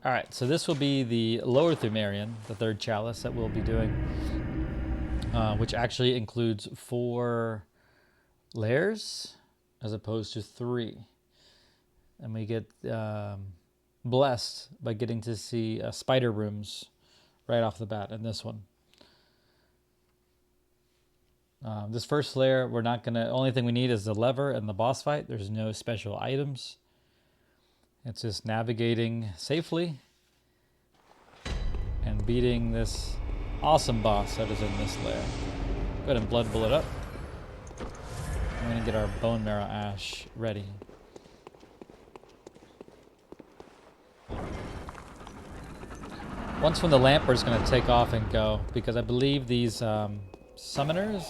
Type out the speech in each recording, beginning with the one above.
Alright, so this will be the Lower Pthumerian, the third chalice that we'll be doing, which actually includes 4 layers as opposed to 3. And we get blessed by getting to see spider rooms right off the bat in this one. This first layer, we're not gonna, only thing we need is the lever and the boss fight. There's no special items. It's just navigating safely and beating this awesome boss that is in this layer. Go ahead and blood bullet up. We're gonna get our bone marrow ash ready. Once when the lamp, we're just gonna take off and go, because I believe these summoners,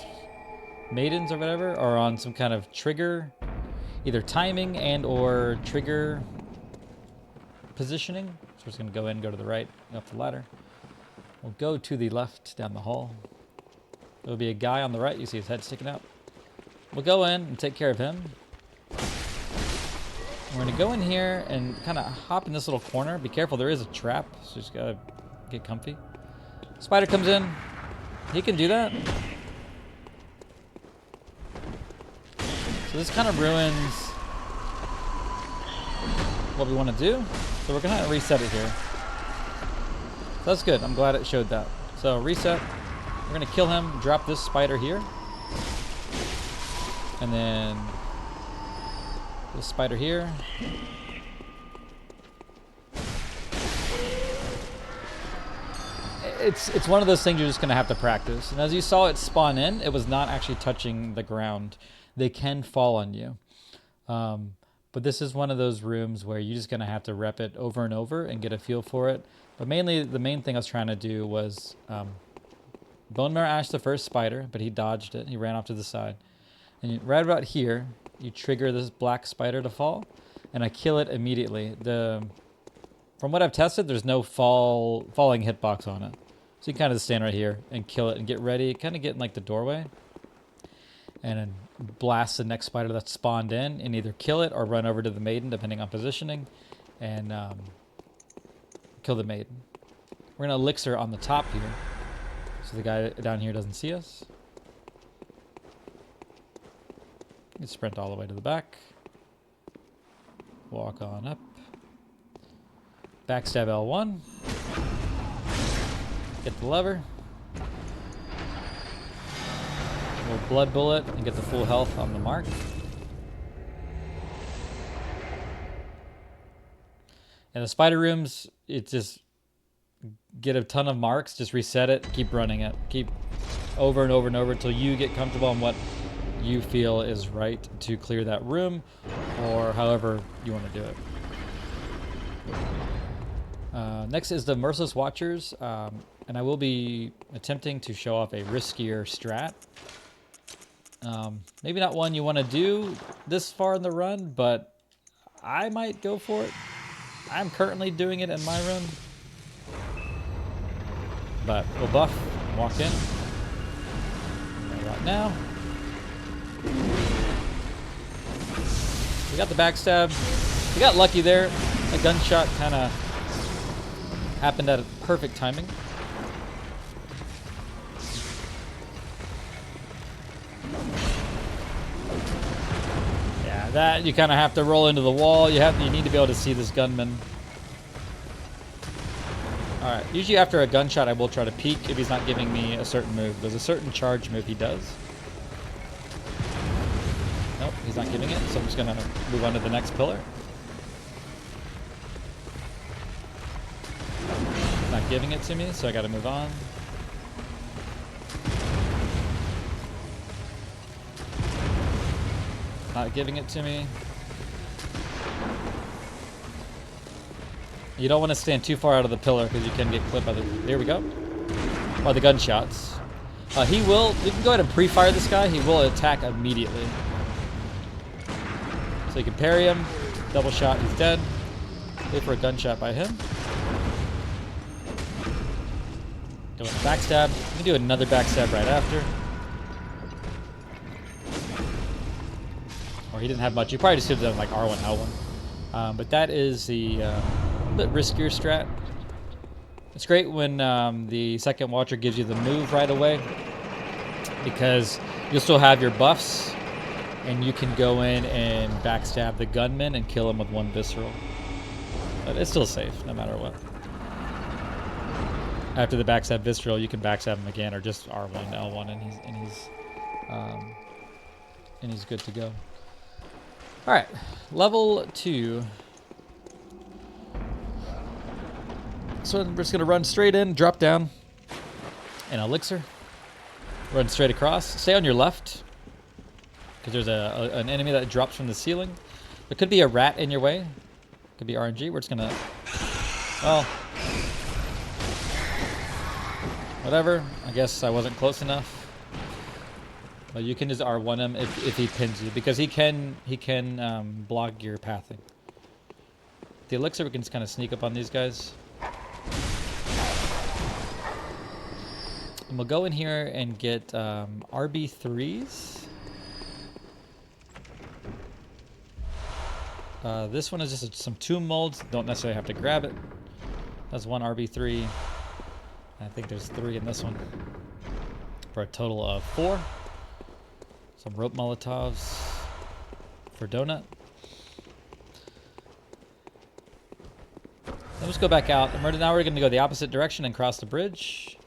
maidens or whatever, are on some kind of trigger, either timing and or trigger positioning. So we're just gonna go in, go to the right, up the ladder. We'll go to the left down the hall. There'll be a guy on the right. You see his head sticking out. We'll go in and take care of him. We're gonna go in here and kind of hop in this little corner. Be careful, there is a trap, so just gotta get comfy. Spider comes in. He can do that. So this kind of ruins what we want to do. So we're gonna reset it here. So that's good. I'm glad it showed that. So reset. We're gonna kill him. Drop this spider here, and then this spider here. It's one of those things you're just gonna have to practice. And as you saw it spawn in, it was not actually touching the ground. They can fall on you. But this is one of those rooms where you're just gonna have to rep it over and over and get a feel for it. But mainly, the main thing I was trying to do was bone marrow ash the first spider, but he dodged it. He ran off to the side. And right about here, you trigger this black spider to fall, and I kill it immediately. From what I've tested, there's no falling hitbox on it. So you kind of stand right here and kill it and get ready, kind of get in like the doorway, and then blast the next spider that spawned in and either kill it or run over to the maiden, depending on positioning, and kill the maiden. We're gonna elixir on the top here, so the guy down here doesn't see us. You sprint all the way to the back. Walk on up. Backstab L1. Get the lever. We'll blood bullet and get the full health on the mark. And the spider rooms, it's just get a ton of marks, just reset it, keep running it. Keep over and over and over until you get comfortable on what you feel is right to clear that room, or however you want to do it. Next is the Merciless Watchers, and I will be attempting to show off a riskier strat. Maybe not one you want to do this far in the run, but I might go for it. I'm currently doing it in my run. But we'll buff, walk in. Right now. We got the backstab. We got lucky there. A gunshot kind of happened at a perfect timing. Yeah, that you kind of have to roll into the wall. You need to be able to see this gunman. All right. Usually after a gunshot, I will try to peek if he's not giving me a certain move. There's a certain charge move he does. Nope, he's not giving it, so I'm just gonna move on to the next pillar. He's not giving it to me, so I gotta move on. Not giving it to me. You don't want to stand too far out of the pillar because you can get clipped by the, there we go, by the gunshots. We can go ahead and pre-fire this guy. He will attack immediately. So you can parry him, double shot, he's dead. Wait for a gunshot by him. Go with a backstab. You can do another backstab right after. Or he didn't have much. You probably just could have done like R1, L1. But that is the bit riskier strat. It's great when the second watcher gives you the move right away, because you'll still have your buffs, and you can go in and backstab the gunman and kill him with one visceral. But it's still safe, no matter what. After the backstab visceral, you can backstab him again, or just R1, L1, and he's good to go. All right, level 2. So we're just gonna run straight in, drop down, an elixir. Run straight across. Stay on your left, because there's an enemy that drops from the ceiling. There could be a rat in your way. Could be RNG. We're just gonna, well, whatever. I guess I wasn't close enough. But you can just R1 him if he pins you, because he can block your pathing. The elixir, we can just kind of sneak up on these guys. And we'll go in here and get RB3s. This one is just some tomb molds. Don't necessarily have to grab it. That's one RB3. I think there's 3 in this one, for a total of 4. Some rope molotovs for donut. Let's go back out. Now we're going to go the opposite direction and cross the bridge.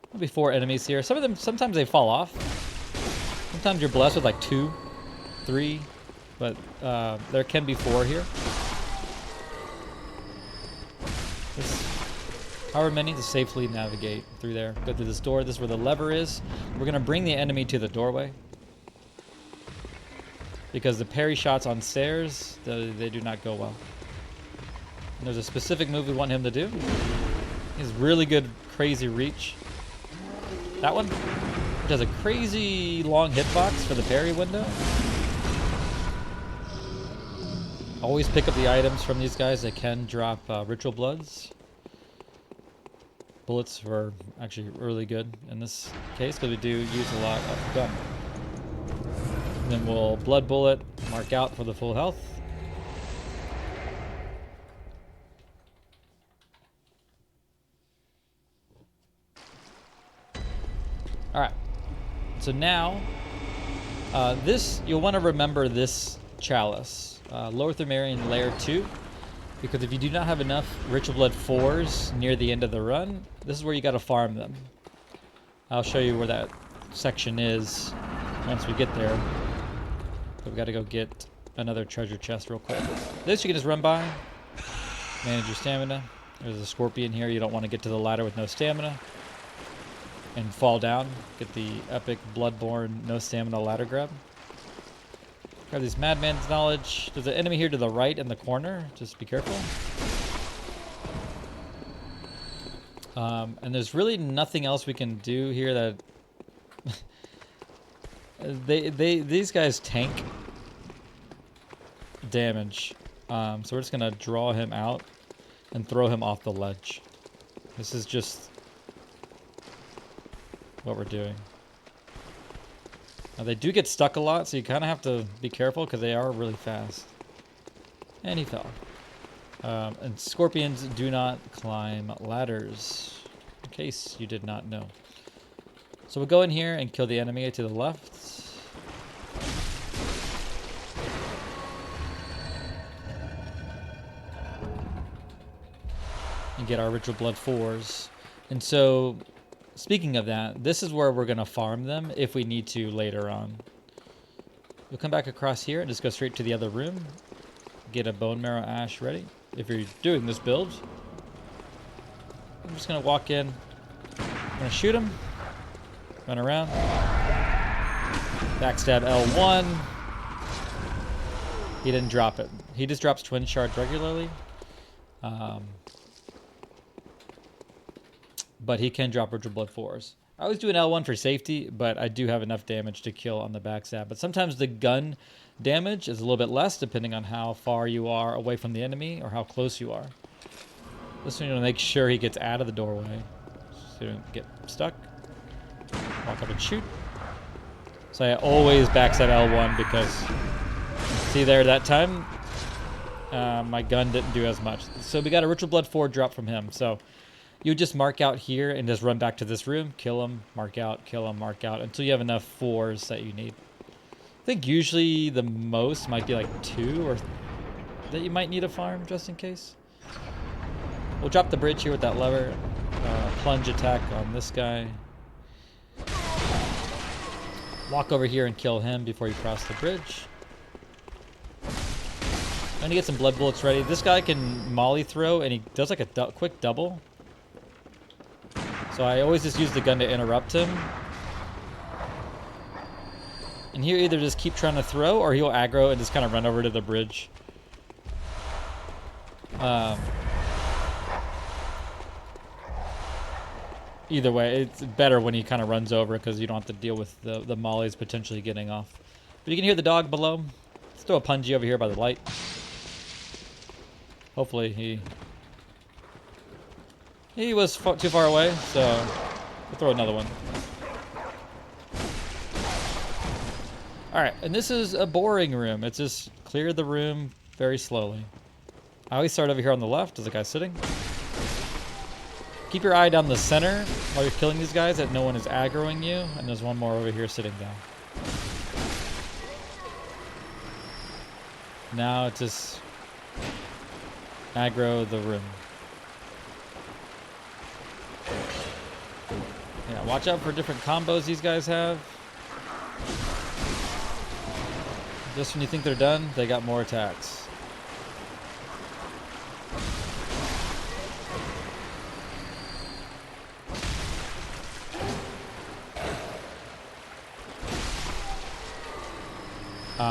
There'll be 4 enemies here. Some of them, sometimes they fall off. Sometimes you're blessed with like 2, 3, but there can be 4 here. However many to safely navigate through there. Go through this door. This is where the lever is. We're going to bring the enemy to the doorway, because the parry shots on stairs, they do not go well. And there's a specific move we want him to do. He has really good, crazy reach. That one, which has a crazy long hitbox for the parry window. Always pick up the items from these guys. They can drop ritual bloods. Bullets were actually really good in this case, because we do use a lot of gun. And then we'll blood bullet, mark out for the full health. All right, so now this, you'll want to remember this Chalice, Lower Pthumerian Layer 2, because if you do not have enough Ritual Blood 4s near the end of the run, this is where you got to farm them. I'll show you where that section is once we get there. But we got to go get another treasure chest real quick. This you can just run by, manage your stamina. There's a scorpion here. You don't want to get to the ladder with no stamina and fall down. Get the epic Bloodborne no stamina ladder grab. Grab these Madman's Knowledge. There's an enemy here to the right in the corner. Just be careful. And there's really nothing else we can do here that these guys tank damage. So we're just gonna draw him out and throw him off the ledge. This is just what we're doing. Now they do get stuck a lot, so you kind of have to be careful, because they are really fast. And he fell. And scorpions do not climb ladders, in case you did not know. So we'll go in here and kill the enemy to the left. And get our Ritual Blood 4s. And so, speaking of that, this is where we're going to farm them if we need to later on. We'll come back across here and just go straight to the other room. Get a Bone Marrow Ash ready. If you're doing this build, I'm just going to walk in. I'm going to shoot him. Run around. Backstab L1. He didn't drop it. He just drops twin shards regularly. But he can drop Ritual Blood 4s. I always do an L1 for safety, but I do have enough damage to kill on the backstab. But sometimes the gun damage is a little bit less, depending on how far you are away from the enemy or how close you are. This one, you want to make sure he gets out of the doorway, so you don't get stuck. Walk up and shoot. So I always backstab L1, because see there, that time my gun didn't do as much. So we got a Ritual Blood 4 drop from him. So you just mark out here and just run back to this room, kill him, mark out, kill him, mark out, until you have enough 4s that you need. I think usually the most might be like 2 or that you might need a farm just in case. We'll drop the bridge here with that lever. Plunge attack on this guy. Walk over here and kill him before you cross the bridge. I'm gonna get some blood bullets ready. This guy can molly throw, and he does like a quick double. So I always just use the gun to interrupt him. And he'll either just keep trying to throw, or he'll aggro and just kind of run over to the bridge. Either way, it's better when he kind of runs over because you don't have to deal with the mollies potentially getting off. But you can hear the dog below. Let's throw a punji over here by the light. Hopefully he was too far away, so we'll throw another one. Alright, and this is a boring room. It's just clear the room very slowly. I always start over here on the left. There's a guy sitting. Keep your eye down the center while you're killing these guys that no one is aggroing you. And there's one more over here sitting down. Now it's just aggro the room. Yeah, watch out for different combos these guys have. Just when you think they're done, they got more attacks.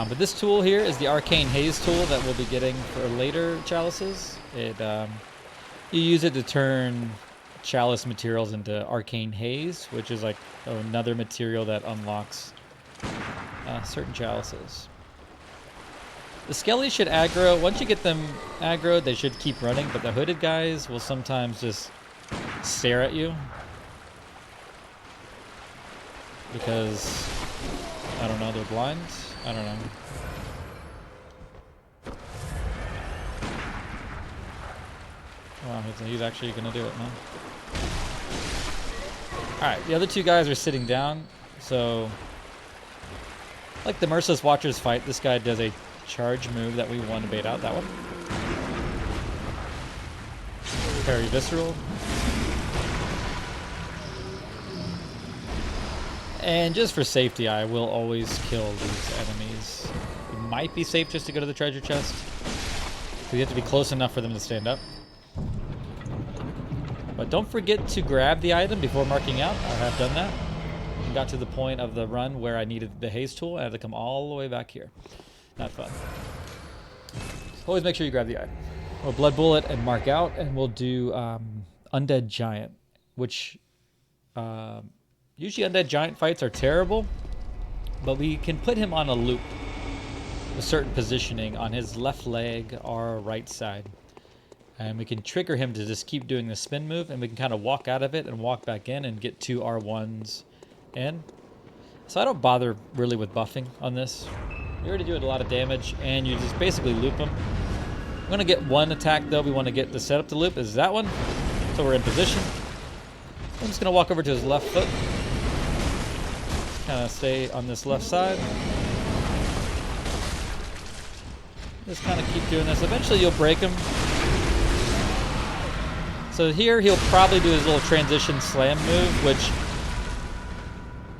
But this tool here is the Arcane Haze tool that we'll be getting for later chalices. You use it to turn chalice materials into Arcane Haze, which is like another material that unlocks certain chalices. The skellies should aggro. Once you get them aggroed, they should keep running, but the hooded guys will sometimes just stare at you. Because, I don't know, they're blind? I don't know. Wow, he's actually going to do it, man. Alright, the other two guys are sitting down, so like the Merciless Watchers fight, this guy does a charge move that we want to bait out. That one. Parry Visceral. And just for safety, I will always kill these enemies. It might be safe just to go to the treasure chest. So you have to be close enough for them to stand up. But don't forget to grab the item before marking out. I have done that. And got to the point of the run where I needed the haze tool. I had to come all the way back here. Not fun. Always make sure you grab the item. We'll blood bullet and mark out, and we'll do Undead Giant, which usually Undead Giant fights are terrible, but we can put him on a loop, a certain positioning on his left leg or right side. And we can trigger him to just keep doing the spin move, and we can kind of walk out of it and walk back in and get 2 R1s in. So I don't bother really with buffing on this. You're already doing a lot of damage, and you just basically loop him. I'm going to get one attack, though. We want to get the setup to loop. Is that one. So we're in position. I'm just going to walk over to his left foot. Kind of stay on this left side. Just kind of keep doing this. Eventually you'll break him. So here he'll probably do his little transition slam move, which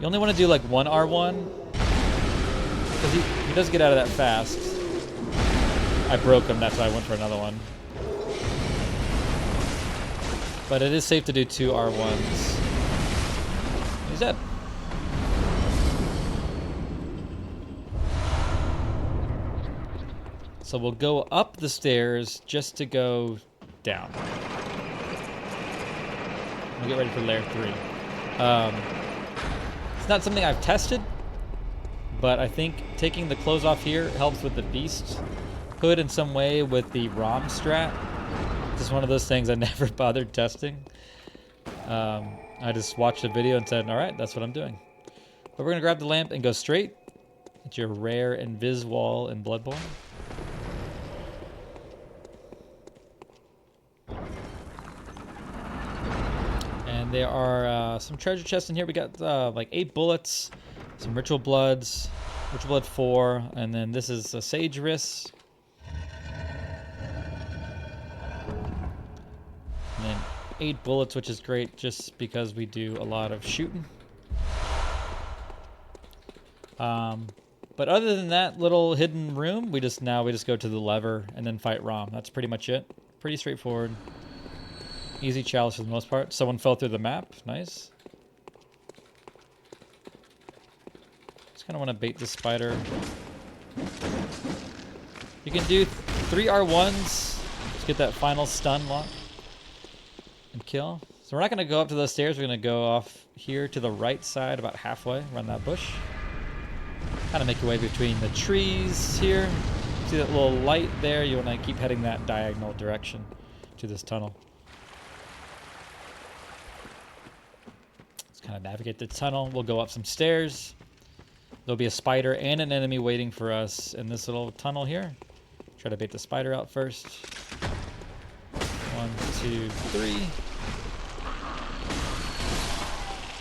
you only want to do like 1 R1. Because he does get out of that fast. I broke him, that's why I went for another one. But it is safe to do 2 R1s. He's dead. So we'll go up the stairs just to go down. We'll get ready for layer 3. It's not something I've tested, but I think taking the clothes off here helps with the beast hood in some way with the ROM strat. Just one of those things I never bothered testing. I just watched the video and said, all right, that's what I'm doing. But we're going to grab the lamp and go straight. It's your rare Invis wall in Bloodborne. And there are some treasure chests in here. We got like 8 bullets, some ritual bloods, ritual blood 4, and then this is a sage wrist. And then 8 bullets, which is great just because we do a lot of shooting. But other than that little hidden room, we just go to the lever and then fight Rom. That's pretty much it. Pretty straightforward. Easy chalice for the most part. Someone fell through the map. Nice. Just kind of want to bait the spider. You can do 3 R1s. Just get that final stun lock and kill. So we're not going to go up to those stairs. We're going to go off here to the right side about halfway. Run that bush. Kind of make your way between the trees here. See that little light there? You want to keep heading that diagonal direction to this tunnel. Let's kind of navigate the tunnel. We'll go up some stairs. There'll be a spider and an enemy waiting for us in this little tunnel here. Try to bait the spider out first. 1, 2, 3.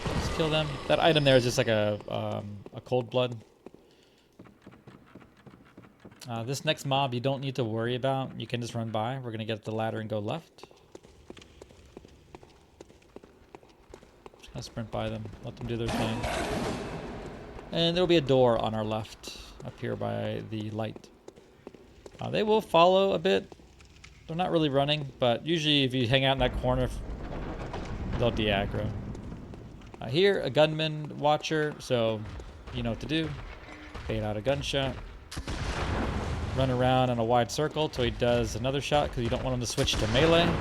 Let's kill them. That item there is just like a cold blood. This next mob you don't need to worry about. You can just run by. We're going to get up the ladder and go left. Just going to sprint by them. Let them do their thing. And there will be a door on our left up here by the light. They will follow a bit. They're not really running, but usually if you hang out in that corner, they'll de-aggro. Here, a gunman watcher, so you know what to do. Bait out a gunshot. Run around in a wide circle till he does another shot because you don't want him to switch to melee.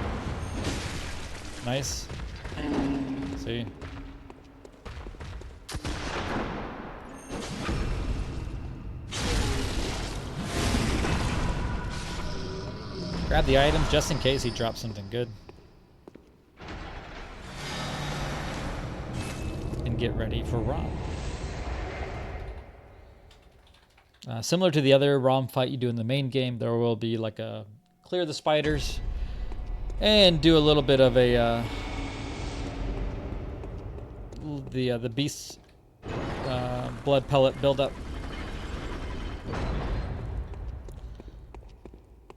Nice. See? Grab the items just in case he drops something good. And get ready for Rom. Similar to the other Rom fight you do in the main game, there will be like a clear the spiders and do a little bit of a the beast's blood pellet buildup.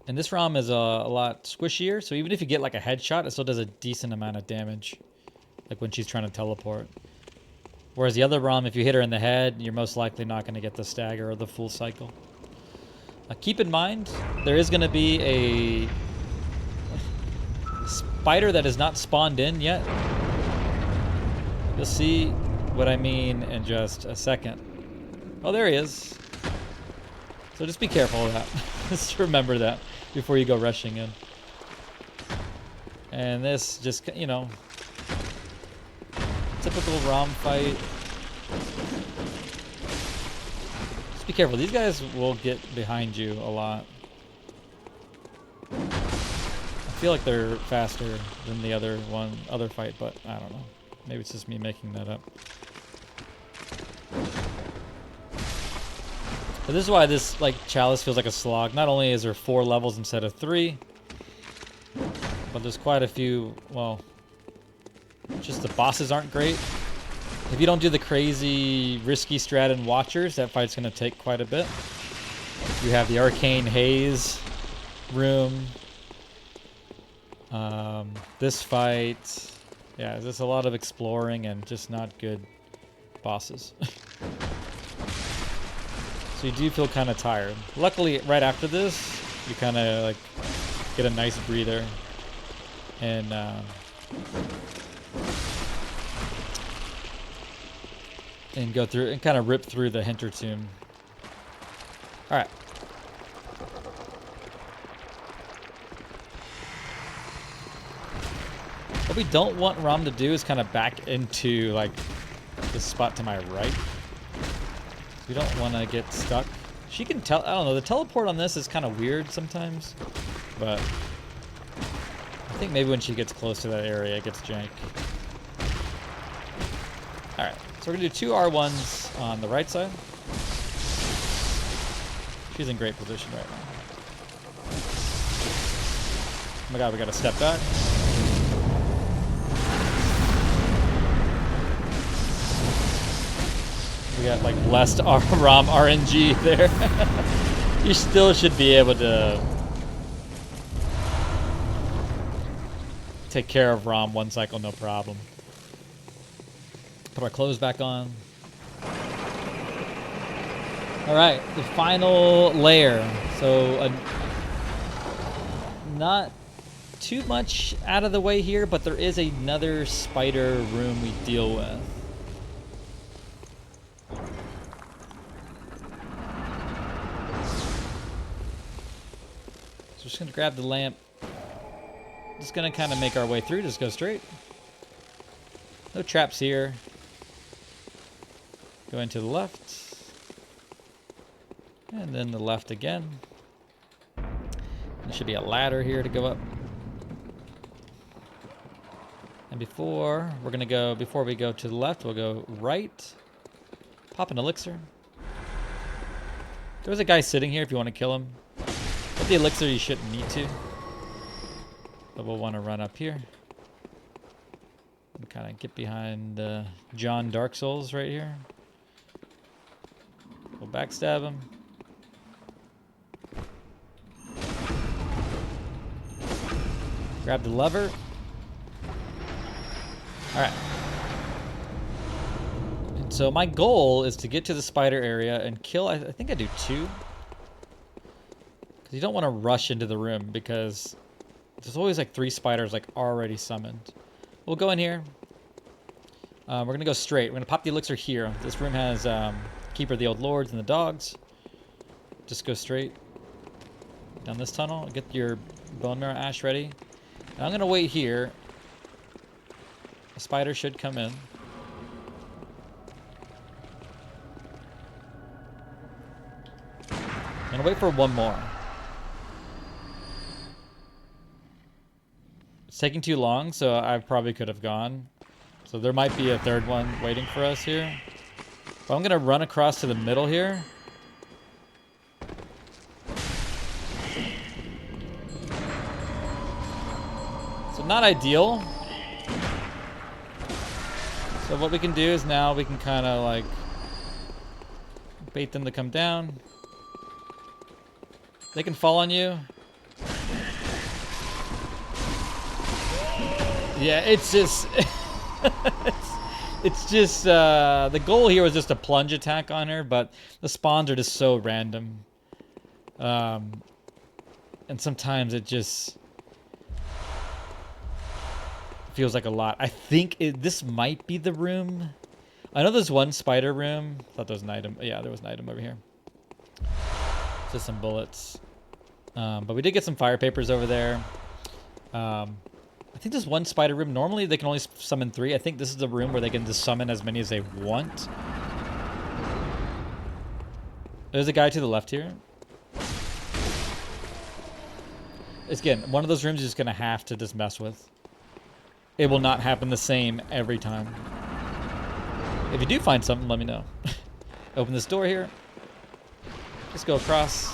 And this Rom is a lot squishier, so even if you get like a headshot, it still does a decent amount of damage, like when she's trying to teleport. Whereas the other Rom, if you hit her in the head, you're most likely not going to get the stagger or the full cycle. Keep in mind, there is going to be a spider that is not spawned in yet. You'll see what I mean in just a second. Oh, there he is. So just be careful of that. Just remember that before you go rushing in. And this just, you know, typical Rom fight. Just be careful. These guys will get behind you a lot. I feel like they're faster than the other fight, but I don't know. Maybe it's just me making that up. But this is why this like Chalice feels like a slog. Not only is there 4 levels instead of 3, but there's quite a few, well, just the bosses aren't great. If you don't do the crazy risky strat and watchers, that fight's going to take quite a bit. You have the arcane haze room. This fight, yeah, there's a lot of exploring and just not good bosses. So you do feel kind of tired. Luckily, right after this, you kind of like get a nice breather and go through and kind of rip through the Hintertomb. All right. What we don't want Rom to do is kind of back into like this spot to my right. We don't want to get stuck. She can tell. I don't know. The teleport on this is kind of weird sometimes, but I think maybe when she gets close to that area, it gets jank. All right. So we're gonna do 2 R1s on the right side. She's in great position right now. Oh my god, we gotta step back. We got like less ROM RNG there. You still should be able to take care of ROM one cycle, no problem. Put our clothes back on. All right, the final layer. So not too much out of the way here, but there is another spider room we deal with. So just gonna grab the lamp. Just gonna kind of make our way through, just go straight. No traps here. Going to the left. And then the left again. There should be a ladder here to go up. And before we go to the left, we'll go right. Pop an elixir. There's a guy sitting here if you want to kill him. With the elixir, you shouldn't need to. But we'll want to run up here. And kind of get behind John Dark Souls right here. We'll backstab him. Grab the lever. Alright. So my goal is to get to the spider area and kill, I think I do 2. Because you don't want to rush into the room because there's always like 3 spiders like already summoned. We'll go in here. We're going to go straight. We're going to pop the elixir here. This room has Keeper of the Old Lords and the dogs. Just go straight down this tunnel. Get your bone marrow ash ready. Now I'm going to wait here. A spider should come in. I'm going to wait for one more. It's taking too long, so I probably could have gone. So there might be a third one waiting for us here. But I'm going to run across to the middle here. So not ideal. So what we can do is now we can kind of like bait them to come down. They can fall on you. Yeah, it's just it's just the goal here was just a plunge attack on her, but the spawns are just so random. And sometimes it just feels like a lot. I think this might be the room. I know there's one spider room. I thought there was an item. Yeah, there was an item over here. Just some bullets. But we did get some fire papers over there. I think there's one spider room. Normally they can only summon 3. I think this is the room where they can just summon as many as they want. There's a guy to the left here. Again, one of those rooms you're just going to have to just mess with. It will not happen the same every time. If you do find something, let me know. Open this door here. Just go across.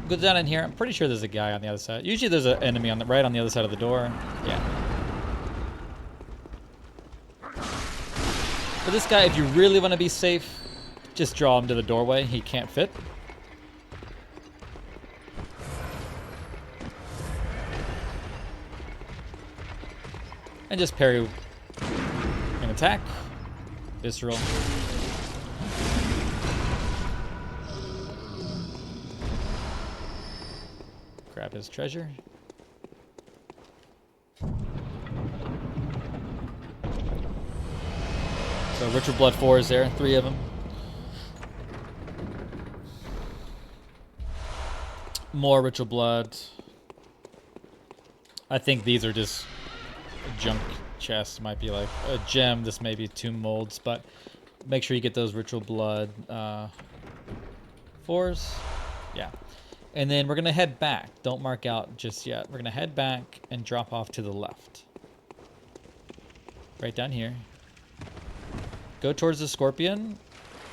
Go down in here. I'm pretty sure there's a guy on the other side. Usually there's an enemy on right on the other side of the door. Yeah. But this guy, if you really want to be safe, just draw him to the doorway. He can't fit. And just parry an attack. Visceral. Grab his treasure. So Ritual Blood 4 is there, 3 of them. More Ritual Blood. I think these are just junk chests. Might be like a gem. This may be 2 molds, but make sure you get those Ritual Blood 4s. Yeah. And then we're going to head back. Don't mark out just yet. We're going to head back and drop off to the left. Right down here. Go towards the scorpion.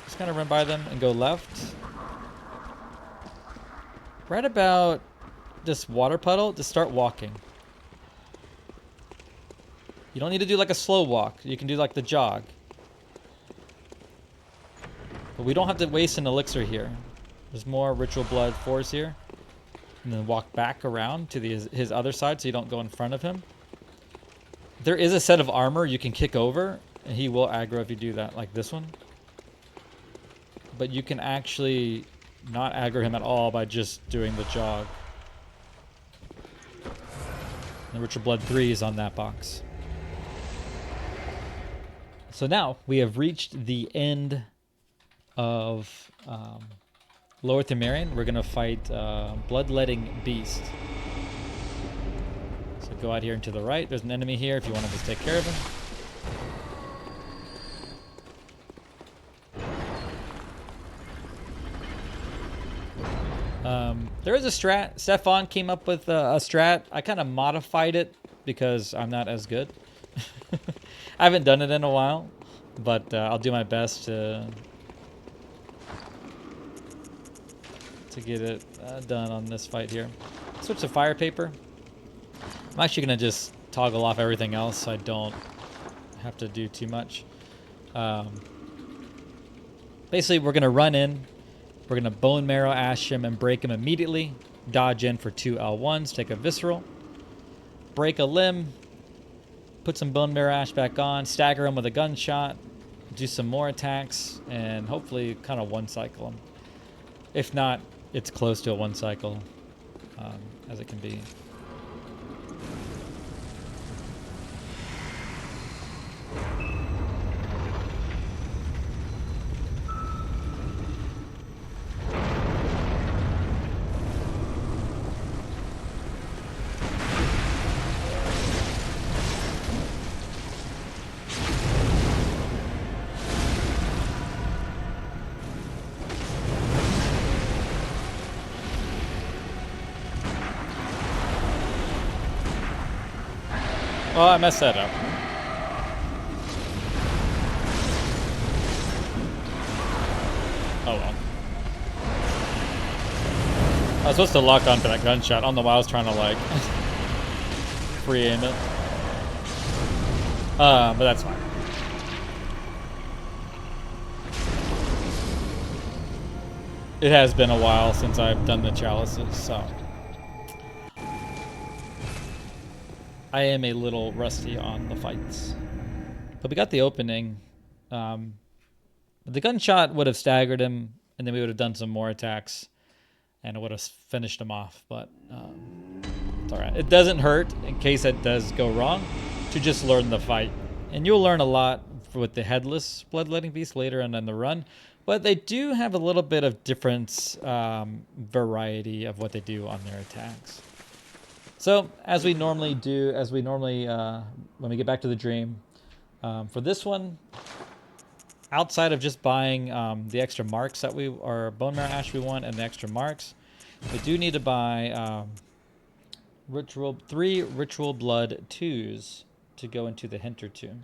Just kind of run by them and go left. Right about this water puddle, just start walking. You don't need to do like a slow walk. You can do like the jog. But we don't have to waste an elixir here. There's more Ritual Blood 4s here. And then walk back around to his other side so you don't go in front of him. There is a set of armor you can kick over, and he will aggro if you do that, like this one. But you can actually not aggro him at all by just doing the jog. The Ritual Blood 3 is on that box. So now we have reached the end of Lower Pthumerian. We're going to fight Bloodletting Beast. So go out here and to the right. There's an enemy here if you want to just take care of him. There is a strat. Stefan came up with a strat. I kind of modified it because I'm not as good. I haven't done it in a while, but I'll do my best to get it done on this fight here. Switch to fire paper. I'm actually going to just toggle off everything else so I don't have to do too much. Basically, we're going to run in. We're going to Bone Marrow Ash him and break him immediately. Dodge in for 2 L1s. Take a Visceral. Break a limb. Put some Bone Marrow Ash back on. Stagger him with a gunshot. Do some more attacks. And hopefully kind of one cycle him. If not, it's close to a one cycle as it can be. Well, I messed that up. Oh well. I was supposed to lock on for that gunshot. I don't know why I was trying to like free aim it. But that's fine. It has been a while since I've done the chalices, so I am a little rusty on the fights. But we got the opening. The gunshot would have staggered him, and then we would have done some more attacks, and it would have finished him off. But it's all right. It doesn't hurt in case it does go wrong to just learn the fight. And you'll learn a lot with the Headless Bloodletting Beast later and in the run. But they do have a little bit of difference, variety of what they do on their attacks. So, as we normally do, when we get back to the dream, for this one, outside of just buying the extra marks that or Bone Marrow Ash we want and the extra marks, we do need to buy 3 Ritual Blood 2s to go into the Hinter Tomb.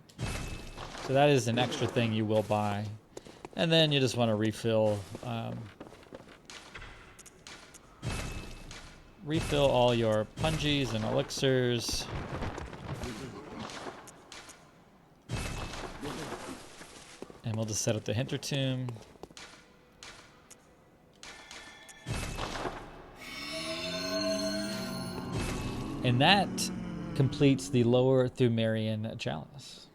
So that is an extra thing you will buy. And then you just want to refill all your pungies and elixirs. And we'll just set up the Hinter Tomb. And that completes the Lower Pthumerian Chalice.